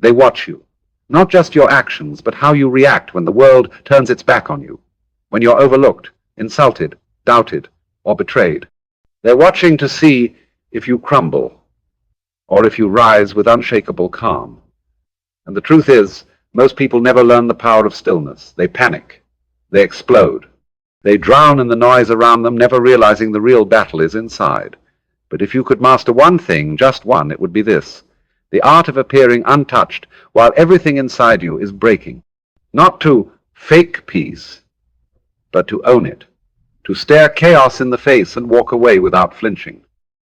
They watch you. Not just your actions, but how you react when the world turns its back on you, when you're overlooked, insulted, doubted, or betrayed. They're watching to see if you crumble, or if you rise with unshakable calm. And the truth is, most people never learn the power of stillness. They panic. They explode. They drown in the noise around them, never realizing the real battle is inside. But if you could master one thing, just one, it would be this: the art of appearing untouched while everything inside you is breaking. Not to fake peace, but to own it. To stare chaos in the face and walk away without flinching.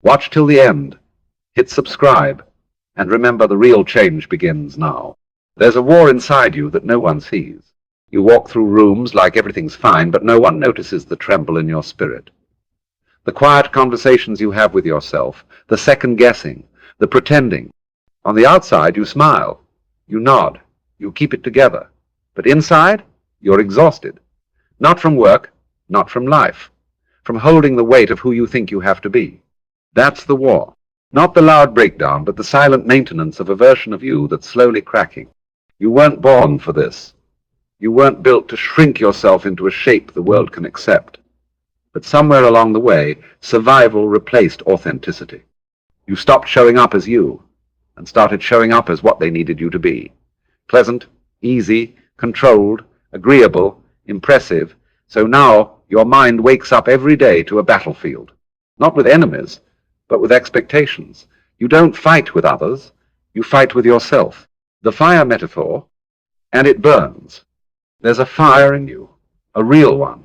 Watch till the end. Hit subscribe. And remember, the real change begins now. There's a war inside you that no one sees. You walk through rooms like everything's fine, but no one notices the tremble in your spirit. The quiet conversations you have with yourself, the second-guessing, the pretending. On the outside, you smile, you nod, you keep it together. But inside, you're exhausted. Not from work, not from life, from holding the weight of who you think you have to be. That's the war. Not the loud breakdown, but the silent maintenance of a version of you that's slowly cracking. You weren't born for this. You weren't built to shrink yourself into a shape the world can accept. But somewhere along the way, survival replaced authenticity. You stopped showing up as you, and started showing up as what they needed you to be. Pleasant, easy, controlled, agreeable, impressive. So now your mind wakes up every day to a battlefield. Not with enemies, but with expectations. You don't fight with others, you fight with yourself. The fire metaphor, and it burns. There's a fire in you, a real one.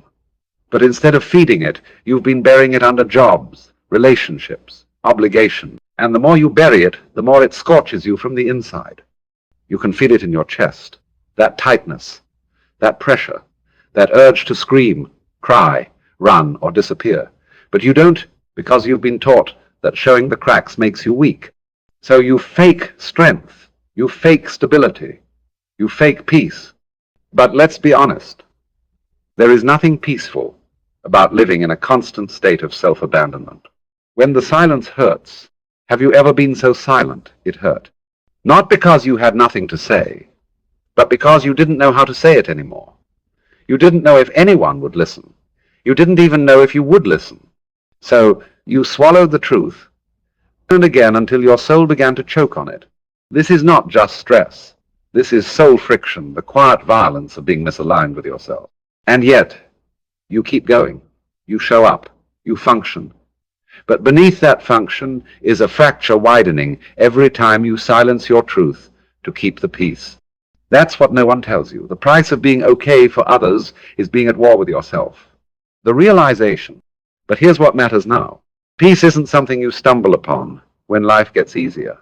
But instead of feeding it, you've been burying it under jobs, relationships, obligation. And the more you bury it, the more it scorches you from the inside. You can feel it in your chest, that tightness, that pressure, that urge to scream, cry, run, or disappear. But you don't, because you've been taught that showing the cracks makes you weak. So you fake strength, you fake stability, you fake peace. But let's be honest, there is nothing peaceful about living in a constant state of self-abandonment. When the silence hurts, have you ever been so silent it hurt? Not because you had nothing to say, but because you didn't know how to say it anymore. You didn't know if anyone would listen. You didn't even know if you would listen. So you swallowed the truth, and again until your soul began to choke on it. This is not just stress. This is soul friction, the quiet violence of being misaligned with yourself. And yet, you keep going. You show up. You function. But beneath that function is a fracture widening every time you silence your truth to keep the peace. That's what no one tells you. The price of being okay for others is being at war with yourself. The realization. But here's what matters now. Peace isn't something you stumble upon when life gets easier.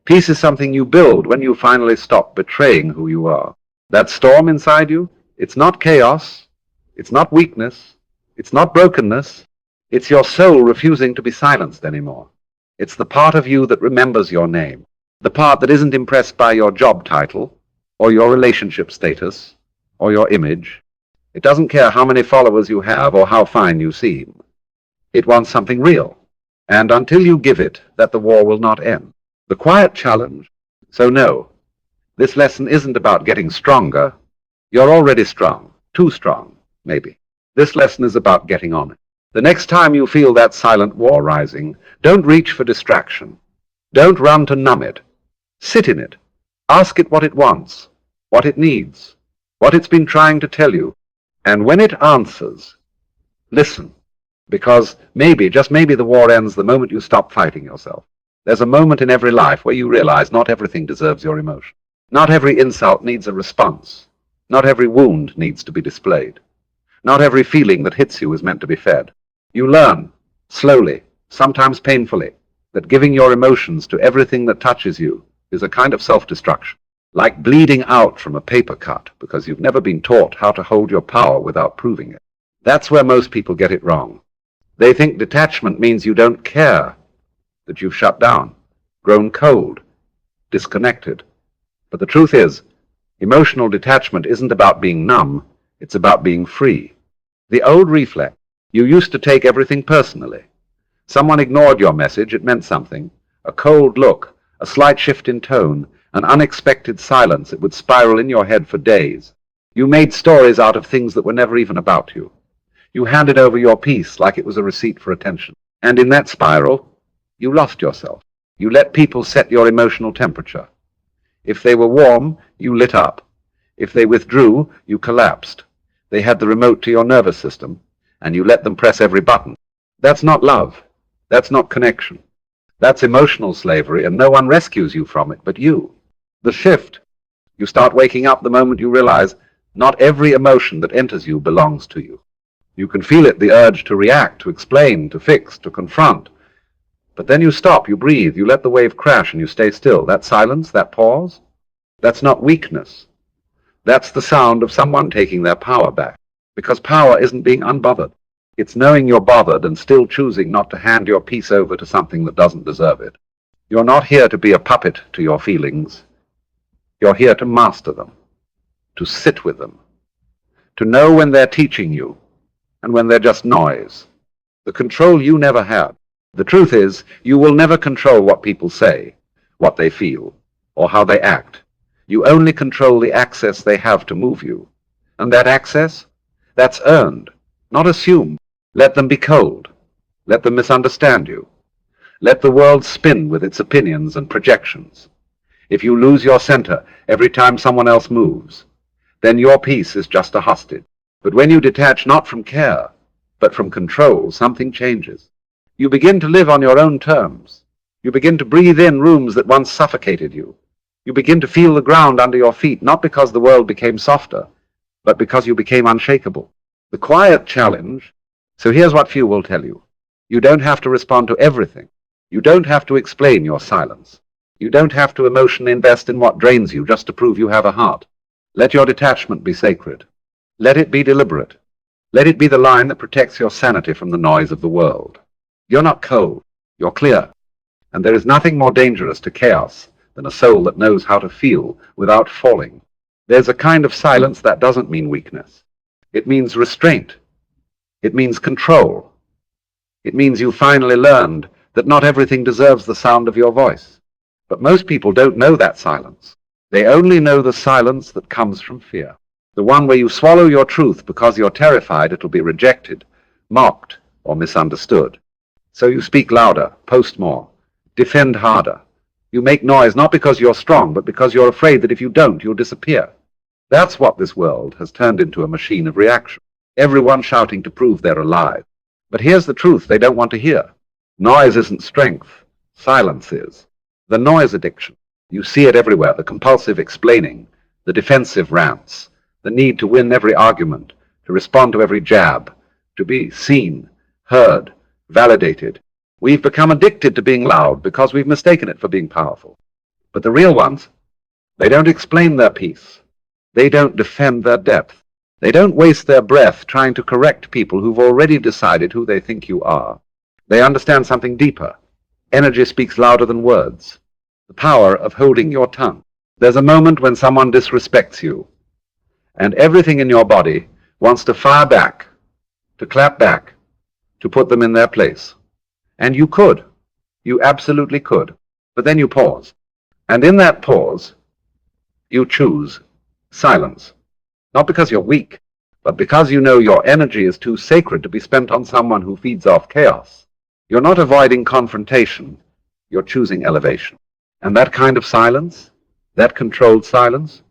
Peace is something you build when you finally stop betraying who you are. That storm inside you, it's not chaos, it's not weakness, it's not brokenness, it's your soul refusing to be silenced anymore. It's the part of you that remembers your name, the part that isn't impressed by your job title, or your relationship status, or your image. It doesn't care how many followers you have or how fine you seem. It wants something real, and until you give it, that the war will not end. The quiet challenge. So no, this lesson isn't about getting stronger. You're already strong, too strong, maybe. This lesson is about getting on it. The next time you feel that silent war rising, don't reach for distraction. Don't run to numb it. Sit in it. Ask it what it wants, what it needs, what it's been trying to tell you. And when it answers, listen. Because maybe, just maybe, the war ends the moment you stop fighting yourself. There's a moment in every life where you realize not everything deserves your emotion. Not every insult needs a response. Not every wound needs to be displayed. Not every feeling that hits you is meant to be fed. You learn, slowly, sometimes painfully, that giving your emotions to everything that touches you is a kind of self-destruction. Like bleeding out from a paper cut because you've never been taught how to hold your power without proving it. That's where most people get it wrong. They think detachment means you don't care, that you've shut down, grown cold, disconnected. But the truth is, emotional detachment isn't about being numb, it's about being free. The old reflex, you used to take everything personally. Someone ignored your message, it meant something. A cold look, a slight shift in tone, An unexpected silence. It would spiral in your head for days. You made stories out of things that were never even about you. You handed over your peace like it was a receipt for attention. And in that spiral, you lost yourself. You let people set your emotional temperature. If they were warm, you lit up. If they withdrew, you collapsed. They had the remote to your nervous system, and you let them press every button. That's not love. That's not connection. That's emotional slavery, and no one rescues you from it but you. The shift. You start waking up the moment you realize not every emotion that enters you belongs to you. You can feel it, the urge to react, to explain, to fix, to confront. But then you stop, you breathe, you let the wave crash, and you stay still. That silence, that pause, that's not weakness. That's the sound of someone taking their power back. Because power isn't being unbothered. It's knowing you're bothered and still choosing not to hand your peace over to something that doesn't deserve it. You're not here to be a puppet to your feelings. You're here to master them, to sit with them, to know when they're teaching you and when they're just noise. The control you never had. The truth is, you will never control what people say, what they feel, or how they act. You only control the access they have to move you. And that access, that's earned, not assumed. Let them be cold. Let them misunderstand you. Let the world spin with its opinions and projections. If you lose your center every time someone else moves, then your peace is just a hostage. But when you detach not from care, but from control, something changes. You begin to live on your own terms. You begin to breathe in rooms that once suffocated you. You begin to feel the ground under your feet, not because the world became softer, but because you became unshakable. The quiet challenge. So here's what few will tell you. You don't have to respond to everything. You don't have to explain your silence. You don't have to emotionally invest in what drains you just to prove you have a heart. Let your detachment be sacred. Let it be deliberate. Let it be the line that protects your sanity from the noise of the world. You're not cold. You're clear. And there is nothing more dangerous to chaos than a soul that knows how to feel without falling. There's a kind of silence that doesn't mean weakness. It means restraint. It means control. It means you finally learned that not everything deserves the sound of your voice. But most people don't know that silence. They only know the silence that comes from fear. The one where you swallow your truth because you're terrified it'll be rejected, mocked, or misunderstood. So you speak louder, post more, defend harder. You make noise not because you're strong, but because you're afraid that if you don't, you'll disappear. That's what this world has turned into, a machine of reaction. Everyone shouting to prove they're alive. But here's the truth they don't want to hear. Noise isn't strength. Silence is. The noise addiction. You see it everywhere, the compulsive explaining, the defensive rants, the need to win every argument, to respond to every jab, to be seen, heard, validated. We've become addicted to being loud because we've mistaken it for being powerful. But the real ones, they don't explain their peace. They don't defend their depth. They don't waste their breath trying to correct people who've already decided who they think you are. They understand something deeper. Energy speaks louder than words. The power of holding your tongue. There's a moment when someone disrespects you, and everything in your body wants to fire back, to clap back, to put them in their place. And you could. You absolutely could. But then you pause. And in that pause, you choose silence. Not because you're weak, but because you know your energy is too sacred to be spent on someone who feeds off chaos. You're not avoiding confrontation. You're choosing elevation. And that kind of silence, that controlled silence,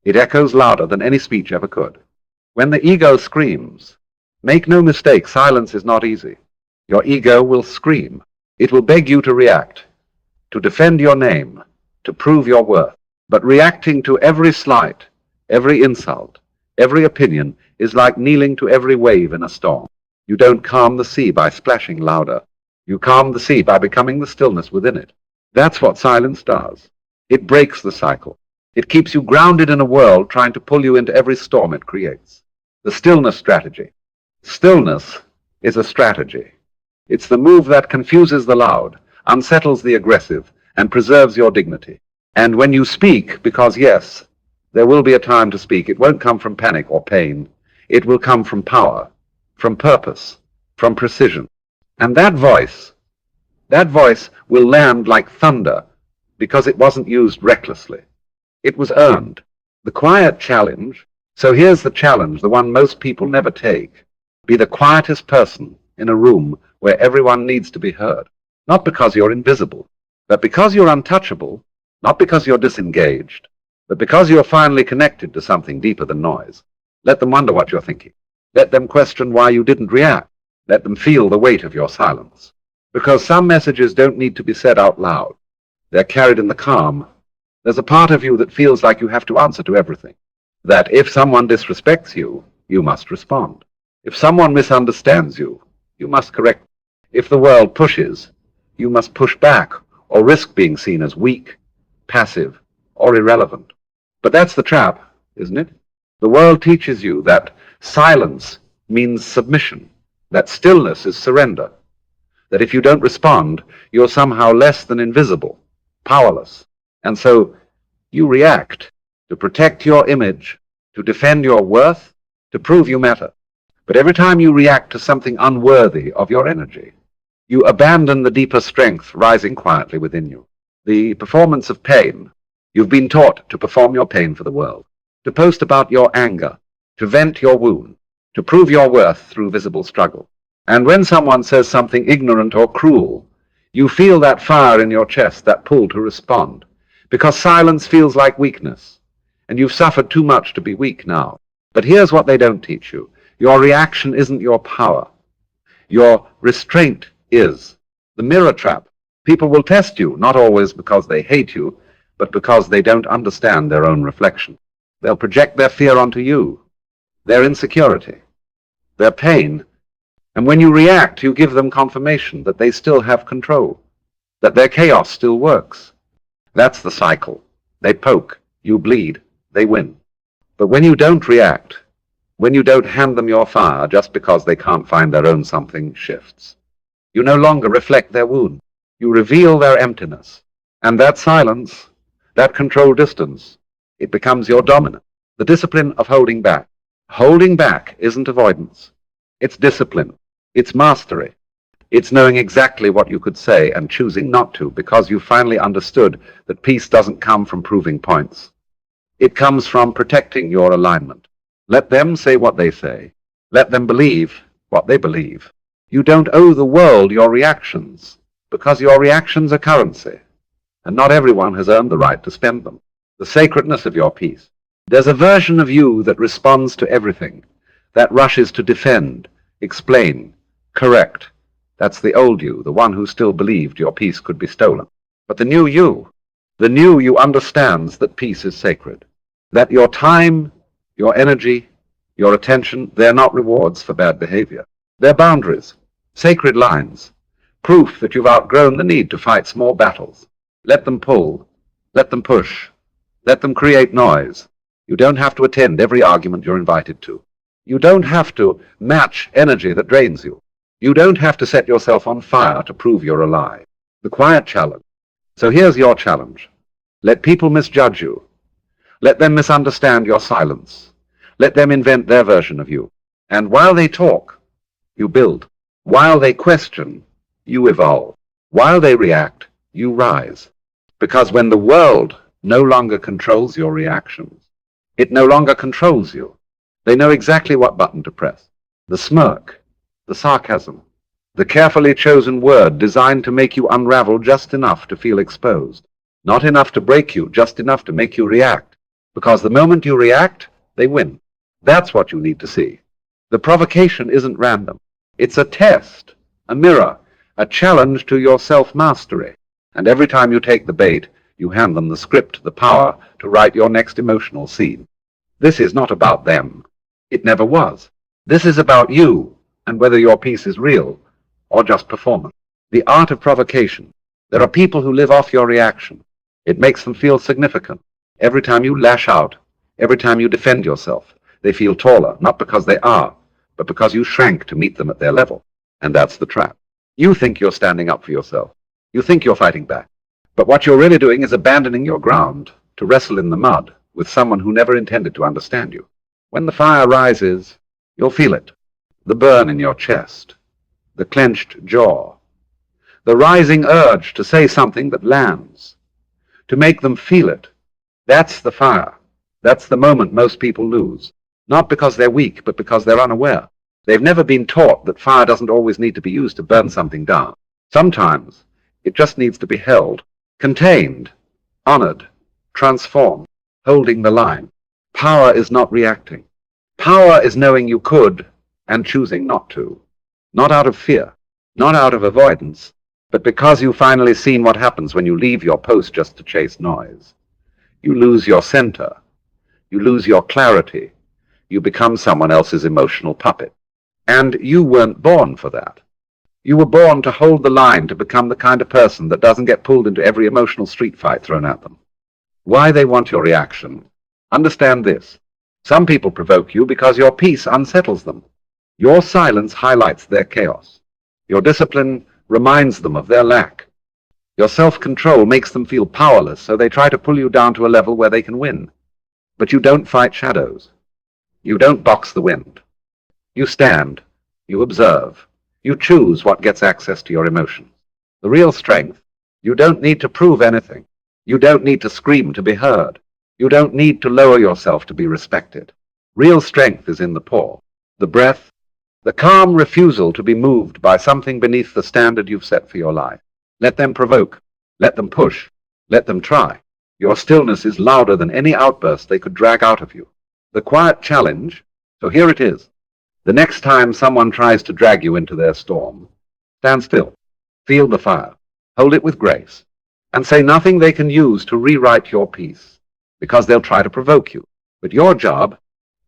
it echoes louder than any speech ever could. When the ego screams, make no mistake, silence is not easy. Your ego will scream. It will beg you to react, to defend your name, to prove your worth. But reacting to every slight, every insult, every opinion is like kneeling to every wave in a storm. You don't calm the sea by splashing louder. You calm the sea by becoming the stillness within it. That's what silence does. It breaks the cycle. It keeps you grounded in a world trying to pull you into every storm it creates. The stillness strategy. Stillness is a strategy. It's the move that confuses the loud, unsettles the aggressive, and preserves your dignity. And when you speak, because yes, there will be a time to speak, it won't come from panic or pain. It will come from power, from purpose, from precision. And that voice will land like thunder because it wasn't used recklessly. It was earned. The quiet challenge, so here's the challenge, the one most people never take. Be the quietest person in a room where everyone needs to be heard. Not because you're invisible, but because you're untouchable, not because you're disengaged, but because you're finally connected to something deeper than noise. Let them wonder what you're thinking. Let them question why you didn't react. Let them feel the weight of your silence. Because some messages don't need to be said out loud. They're carried in the calm. There's a part of you that feels like you have to answer to everything. That if someone disrespects you, you must respond. If someone misunderstands you, you must correct. If the world pushes, you must push back or risk being seen as weak, passive, or irrelevant. But that's the trap, isn't it? The world teaches you that silence means submission, that stillness is surrender, that if you don't respond, you're somehow less than invisible, powerless. And so you react to protect your image, to defend your worth, to prove you matter. But every time you react to something unworthy of your energy, you abandon the deeper strength rising quietly within you. The performance of pain. You've been taught to perform your pain for the world, to post about your anger, to vent your wound, to prove your worth through visible struggle. And when someone says something ignorant or cruel, you feel that fire in your chest, that pull to respond, because silence feels like weakness, and you've suffered too much to be weak now. But here's what they don't teach you. Your reaction isn't your power. Your restraint is. The mirror trap. People will test you, not always because they hate you, but because they don't understand their own reflection. They'll project their fear onto you, their insecurity, their pain, and when you react, you give them confirmation that they still have control, that their chaos still works. That's the cycle. They poke, you bleed, they win. But when you don't react, when you don't hand them your fire just because they can't find their own something shifts, you no longer reflect their wound. You reveal their emptiness. And that silence, that control distance, it becomes your dominant. The discipline of holding back. Holding back isn't avoidance. It's discipline. It's mastery. It's knowing exactly what you could say and choosing not to because you finally understood that peace doesn't come from proving points. It comes from protecting your alignment. Let them say what they say. Let them believe what they believe. You don't owe the world your reactions because your reactions are currency, and not everyone has earned the right to spend them. The sacredness of your peace. There's a version of you that responds to everything, that rushes to defend, explain, correct. That's the old you, the one who still believed your peace could be stolen. But the new you understands that peace is sacred, that your time, your energy, your attention, they're not rewards for bad behavior. They're boundaries, sacred lines, proof that you've outgrown the need to fight small battles. Let them pull, let them push, let them create noise. You don't have to attend every argument you're invited to. You don't have to match energy that drains you. You don't have to set yourself on fire to prove you're alive. The quiet challenge. So here's your challenge. Let people misjudge you. Let them misunderstand your silence. Let them invent their version of you. And while they talk, you build. While they question, you evolve. While they react, you rise. Because when the world no longer controls your reactions, it no longer controls you. They know exactly what button to press. The smirk, the sarcasm, the carefully chosen word designed to make you unravel just enough to feel exposed. Not enough to break you, just enough to make you react. Because the moment you react, they win. That's what you need to see. The provocation isn't random. It's a test, a mirror, a challenge to your self-mastery. And every time you take the bait, you hand them the script, the power to write your next emotional scene. This is not about them. It never was. This is about you and whether your piece is real or just performance. The art of provocation. There are people who live off your reaction. It makes them feel significant. Every time you lash out, every time you defend yourself, they feel taller, not because they are, but because you shrank to meet them at their level. And that's the trap. You think you're standing up for yourself. You think you're fighting back. But what you're really doing is abandoning your ground to wrestle in the mud with someone who never intended to understand you. When the fire rises, you'll feel it. The burn in your chest, the clenched jaw, the rising urge to say something that lands. to make them feel it. That's the fire. That's the moment most people lose. Not because they're weak, but because they're unaware. They've never been taught that fire doesn't always need to be used to burn something down. Sometimes it just needs to be held, contained, honored, transformed, holding the line. Power is not reacting. Power is knowing you could and choosing not to. Not out of fear, not out of avoidance, but because you've finally seen what happens when you leave your post just to chase noise. You lose your center. You lose your clarity. You become someone else's emotional puppet. And you weren't born for that. You were born to hold the line, to become the kind of person that doesn't get pulled into every emotional street fight thrown at them. Why they want your reaction? Understand this. Some people provoke you because your peace unsettles them. Your silence highlights their chaos. Your discipline reminds them of their lack. Your self-control makes them feel powerless, so they try to pull you down to a level where they can win. But you don't fight shadows. You don't box the wind. You stand. You observe. You choose what gets access to your emotions. The real strength, you don't need to prove anything. You don't need to scream to be heard. You don't need to lower yourself to be respected. Real strength is in the pause, the breath, the calm refusal to be moved by something beneath the standard you've set for your life. Let them provoke. Let them push. Let them try. Your stillness is louder than any outburst they could drag out of you. The quiet challenge, so here it is. The next time someone tries to drag you into their storm, stand still, feel the fire, hold it with grace, and say nothing they can use to rewrite your peace, because they'll try to provoke you. But your job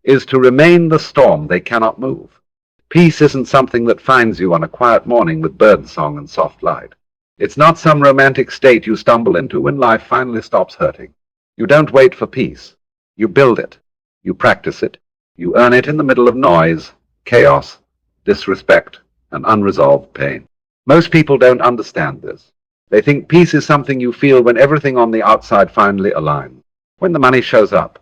is to remain the storm they cannot move. Peace isn't something that finds you on a quiet morning with birdsong and soft light. It's not some romantic state you stumble into when life finally stops hurting. You don't wait for peace. You build it. You practice it. You earn it in the middle of noise, chaos, disrespect, and unresolved pain. Most people don't understand this. They think peace is something you feel when everything on the outside finally aligns, when the money shows up,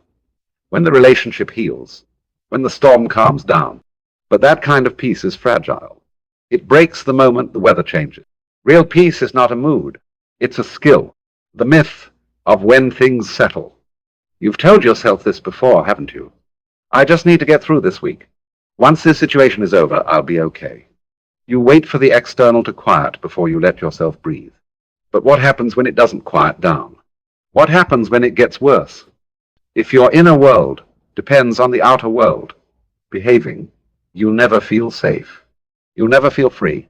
when the relationship heals, when the storm calms down. But that kind of peace is fragile. It breaks the moment the weather changes. Real peace is not a mood. It's a skill. The myth of when things settle. You've told yourself this before, haven't you? I just need to get through this week. Once this situation is over, I'll be okay. You wait for the external to quiet before you let yourself breathe. But what happens when it doesn't quiet down? What happens when it gets worse? If your inner world depends on the outer world behaving, you'll never feel safe. You'll never feel free.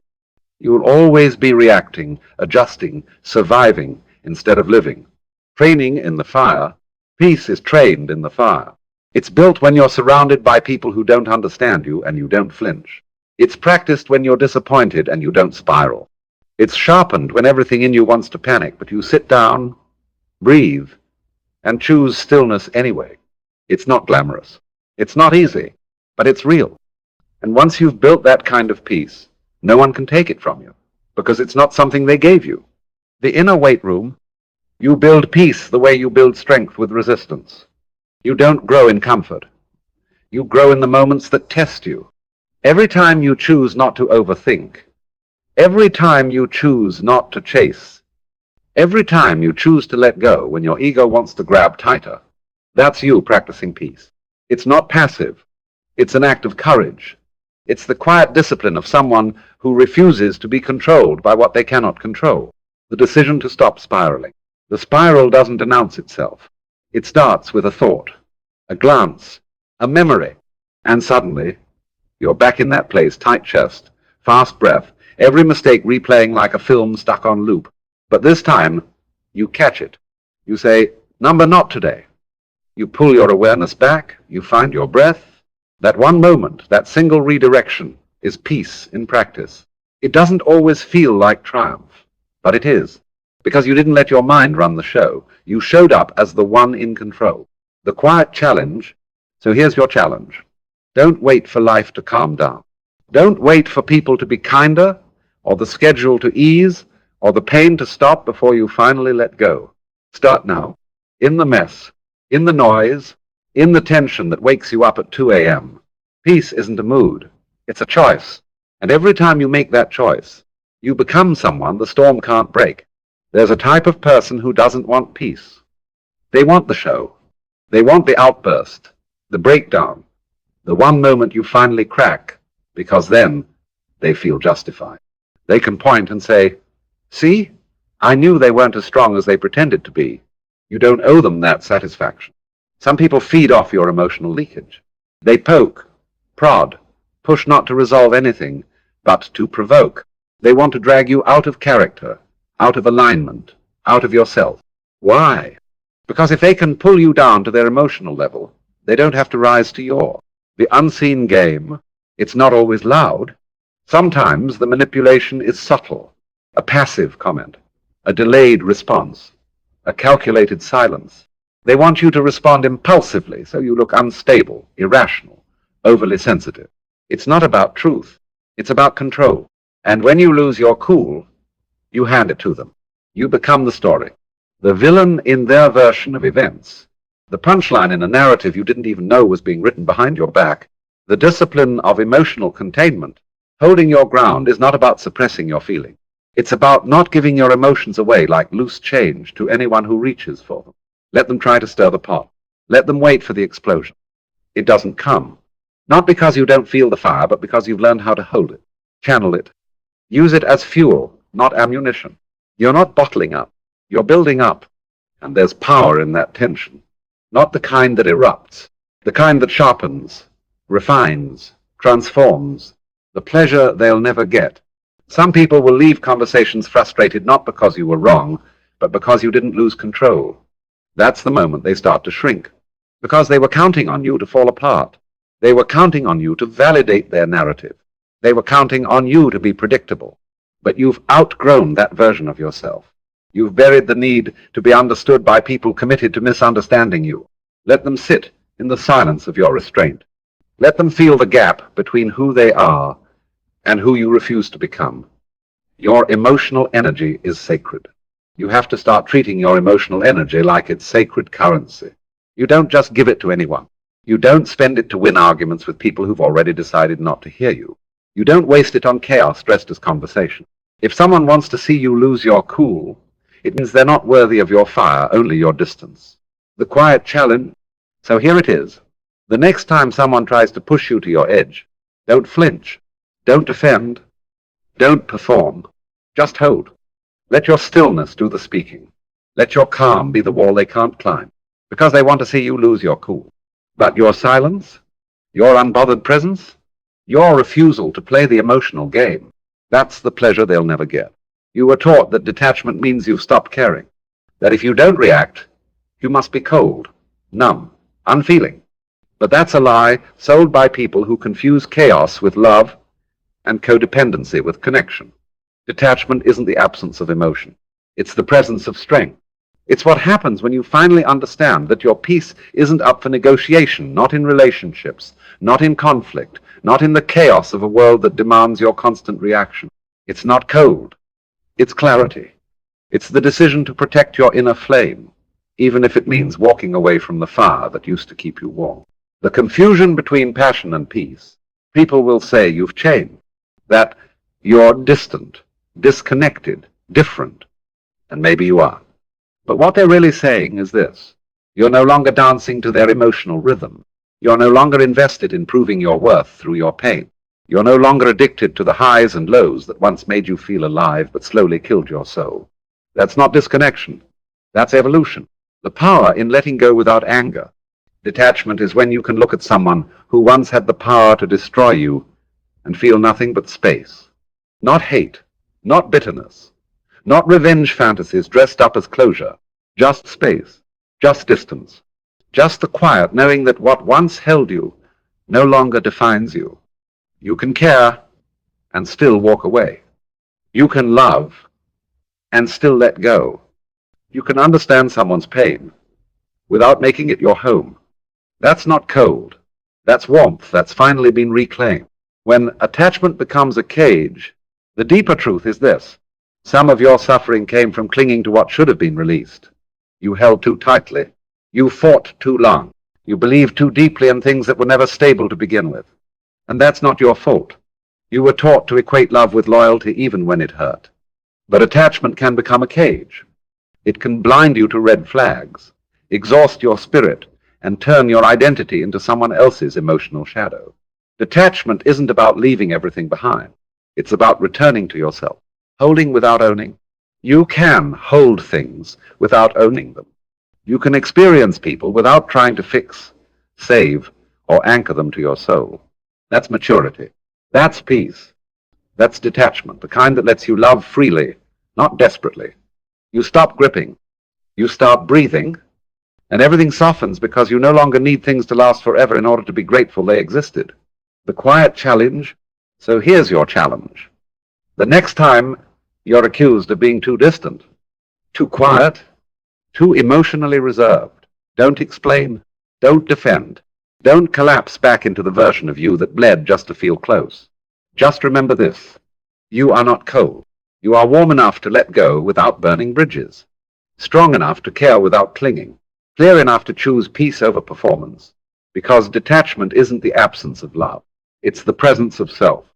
You'll always be reacting, adjusting, surviving instead of living. Training in the fire, peace is trained in the fire. It's built when you're surrounded by people who don't understand you and you don't flinch. It's practiced when you're disappointed and you don't spiral. It's sharpened when everything in you wants to panic, but you sit down, breathe, and choose stillness anyway. It's not glamorous. It's not easy, but it's real. And once you've built that kind of peace, no one can take it from you, because it's not something they gave you. The inner weight room, you build peace the way you build strength with resistance. You don't grow in comfort. You grow in the moments that test you. Every time you choose not to overthink, every time you choose not to chase, every time you choose to let go when your ego wants to grab tighter, that's you practicing peace. It's not passive. It's an act of courage. It's the quiet discipline of someone who refuses to be controlled by what they cannot control. The decision to stop spiraling. The spiral doesn't announce itself. It starts with a thought, a glance, a memory, and suddenly you're back in that place, tight chest, fast breath, every mistake replaying like a film stuck on loop. But this time, you catch it. You say, "Number not today." You pull your awareness back, you find your breath. That one moment, that single redirection, is peace in practice. It doesn't always feel like triumph, but it is. Because you didn't let your mind run the show. You showed up as the one in control. The quiet challenge. So here's your challenge. Don't wait for life to calm down. Don't wait for people to be kinder, or the schedule to ease, or the pain to stop before you finally let go. Start now. In the mess, in the noise, in the tension that wakes you up at 2 a.m. Peace isn't a mood. It's a choice. And every time you make that choice, you become someone the storm can't break. There's a type of person who doesn't want peace. They want the show. They want the outburst, the breakdown, the one moment you finally crack, because then they feel justified. They can point and say, "See, I knew they weren't as strong as they pretended to be." You don't owe them that satisfaction. Some people feed off your emotional leakage. They poke, prod, push not to resolve anything, but to provoke. They want to drag you out of character, out of alignment, out of yourself. Why? Because if they can pull you down to their emotional level, they don't have to rise to yours. The unseen game, it's not always loud. Sometimes the manipulation is subtle, a passive comment, a delayed response, a calculated silence. They want you to respond impulsively, so you look unstable, irrational, overly sensitive. It's not about truth. It's about control. And when you lose your cool, you hand it to them. You become the story, the villain in their version of events, the punchline in a narrative you didn't even know was being written behind your back. The discipline of emotional containment, holding your ground, is not about suppressing your feeling. It's about not giving your emotions away like loose change to anyone who reaches for them. Let them try to stir the pot. Let them wait for the explosion. It doesn't come. Not because you don't feel the fire, but because you've learned how to hold it, channel it. Use it as fuel, not ammunition. You're not bottling up. You're building up. And there's power in that tension. Not the kind that erupts. The kind that sharpens, refines, transforms. The pleasure they'll never get. Some people will leave conversations frustrated not because you were wrong, but because you didn't lose control. That's the moment they start to shrink. Because they were counting on you to fall apart. They were counting on you to validate their narrative. They were counting on you to be predictable. But you've outgrown that version of yourself. You've buried the need to be understood by people committed to misunderstanding you. Let them sit in the silence of your restraint. Let them feel the gap between who they are and who you refuse to become. Your emotional energy is sacred. You have to start treating your emotional energy like it's sacred currency. You don't just give it to anyone. You don't spend it to win arguments with people who've already decided not to hear you. You don't waste it on chaos dressed as conversation. If someone wants to see you lose your cool, it means they're not worthy of your fire, only your distance. The quiet challenge. So here it is. The next time someone tries to push you to your edge, don't flinch. Don't defend. Don't perform. Just hold. Let your stillness do the speaking. Let your calm be the wall they can't climb, because they want to see you lose your cool. But your silence, your unbothered presence, your refusal to play the emotional game, that's the pleasure they'll never get. You were taught that detachment means you've stopped caring, that if you don't react, you must be cold, numb, unfeeling. But that's a lie sold by people who confuse chaos with love and codependency with connection. Detachment isn't the absence of emotion. It's the presence of strength. It's what happens when you finally understand that your peace isn't up for negotiation, not in relationships, not in conflict, not in the chaos of a world that demands your constant reaction. It's not cold. It's clarity. It's the decision to protect your inner flame, even if it means walking away from the fire that used to keep you warm. The confusion between passion and peace, people will say you've changed, that you're distant, disconnected, different, and maybe you are. But what they're really saying is this: you're no longer dancing to their emotional rhythm. You're no longer invested in proving your worth through your pain. You're no longer addicted to the highs and lows that once made you feel alive but slowly killed your soul. That's not disconnection. That's evolution. The power in letting go without anger. Detachment is when you can look at someone who once had the power to destroy you and feel nothing but space. Not hate, not bitterness, not revenge fantasies dressed up as closure. Just space, just distance, just the quiet knowing that what once held you no longer defines you. You can care and still walk away. You can love and still let go. You can understand someone's pain without making it your home. That's not cold. That's warmth that's finally been reclaimed. When attachment becomes a cage, the deeper truth is this: some of your suffering came from clinging to what should have been released. You held too tightly. You fought too long. You believed too deeply in things that were never stable to begin with. And that's not your fault. You were taught to equate love with loyalty even when it hurt. But attachment can become a cage. It can blind you to red flags, exhaust your spirit, and turn your identity into someone else's emotional shadow. Detachment isn't about leaving everything behind. It's about returning to yourself, holding without owning. You can hold things without owning them. You can experience people without trying to fix, save, or anchor them to your soul. That's maturity. That's peace. That's detachment, the kind that lets you love freely, not desperately. You stop gripping. You start breathing, and everything softens because you no longer need things to last forever in order to be grateful they existed. The quiet challenge. So here's your challenge. The next time you're accused of being too distant, too quiet, too emotionally reserved, don't explain, don't defend, don't collapse back into the version of you that bled just to feel close. Just remember this. You are not cold. You are warm enough to let go without burning bridges, strong enough to care without clinging, clear enough to choose peace over performance, because detachment isn't the absence of love. It's the presence of self.